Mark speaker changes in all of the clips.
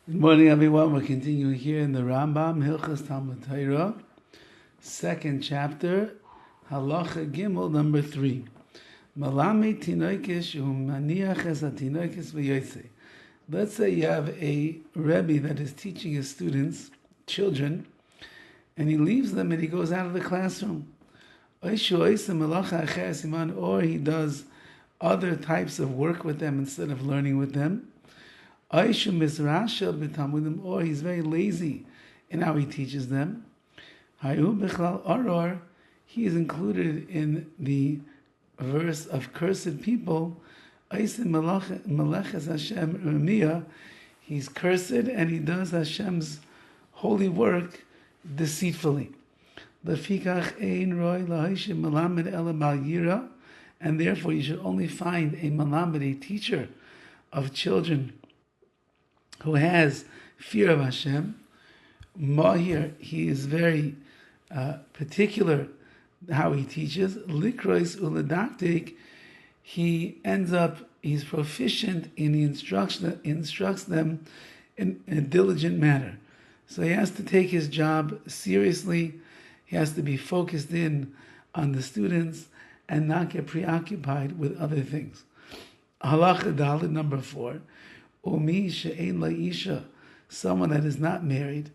Speaker 1: Good morning, everyone. We're continuing here in the RAMBAM, Hilchas Talmud Torah, second chapter, Halacha Gimel, number 3. Malame tinoikis maniach es atinoikis v'yotzei. Let's say you have a Rebbe that is teaching his students, children, and he leaves them and he goes out of the classroom. Or he does other types of work with them instead of learning with them. Or he's very lazy in how he teaches them. He is included in the verse of cursed people. He's cursed and he does Hashem's holy work deceitfully. And therefore you should only find a malamed, a teacher of children who has fear of Hashem. Mahir, he is very particular how he teaches. Likrois uladaktik, he's proficient in the instructs them in a diligent manner. So he has to take his job seriously. He has to be focused in on the students and not get preoccupied with other things. Halacha Dalet, number 4. Umi she'ein la'isha, someone that is not married,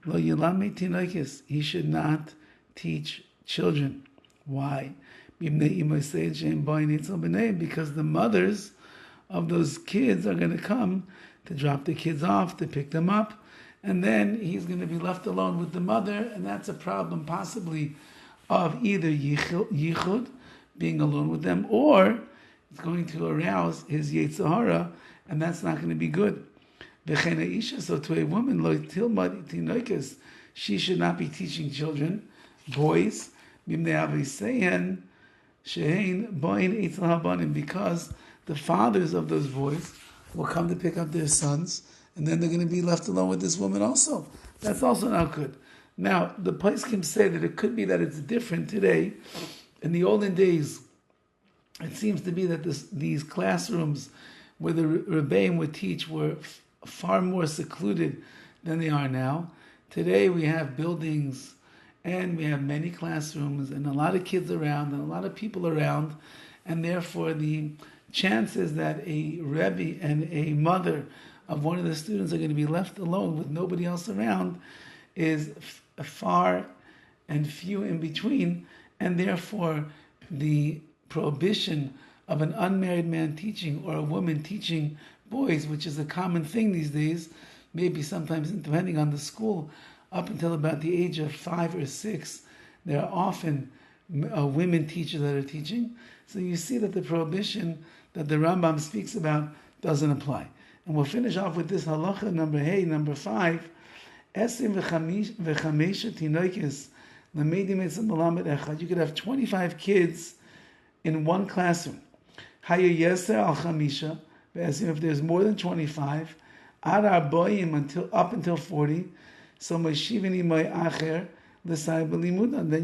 Speaker 1: lo yilame tinoikis, he should not teach children. Why? Because the mothers of those kids are going to come to drop the kids off, to pick them up, and then he's going to be left alone with the mother, and that's a problem possibly of either yichud, being alone with them, or it's going to arouse his yetzer hara, and that's not going to be good. So to a woman, she should not be teaching children, boys, because the fathers of those boys will come to pick up their sons, and then they're going to be left alone with this woman also. That's also not good. Now, the poskim say that it could be that it's different today. In the olden days, it seems to be that these classrooms where the Rebbe would teach were far more secluded than they are now. Today we have buildings and we have many classrooms and a lot of kids around and a lot of people around, and therefore the chances that a Rebbe and a mother of one of the students are going to be left alone with nobody else around is far and few in between, and therefore the prohibition of an unmarried man teaching or a woman teaching boys, which is a common thing these days, maybe sometimes depending on the school, up until about the age of 5 or 6, there are often women teachers that are teaching. So you see that the prohibition that the Rambam speaks about doesn't apply. And we'll finish off with this halacha number 5. You could have 25 kids in one classroom. If there's more than 25, up until 40, so then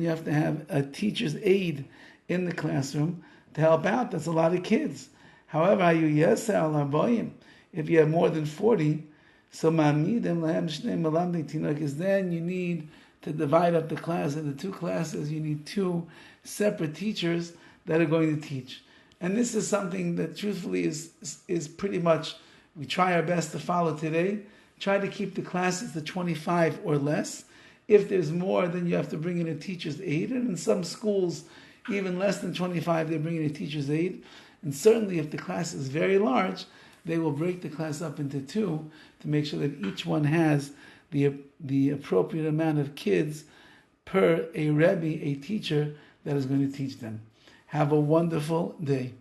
Speaker 1: you have to have a teacher's aide in the classroom to help out. That's a lot of kids. However, if you have more than 40, so then you need to divide up the class into 2 classes. You need 2 separate teachers that are going to teach. And this is something that truthfully is pretty much, we try our best to follow today. Try to keep the classes to 25 or less. If there's more, then you have to bring in a teacher's aide. And in some schools, even less than 25, they bring in a teacher's aide. And certainly if the class is very large, they will break the class up into 2 to make sure that each one has the appropriate amount of kids per a Rebbe, a teacher that is going to teach them. Have a wonderful day.